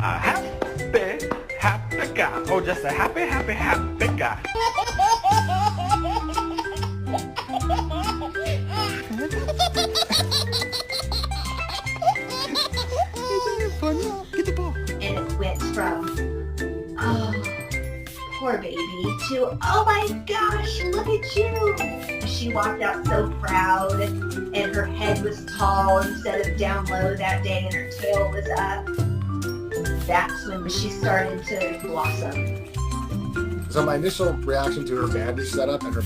happy, happy guy. Oh, just a happy, happy, happy guy. Get the ball. And it went from, oh, poor baby, to, oh my gosh, look at you. She walked out so proud, and her head was tall instead of down low that day, and her tail was up. That's when she started to blossom. So my initial reaction to her bandage setup and her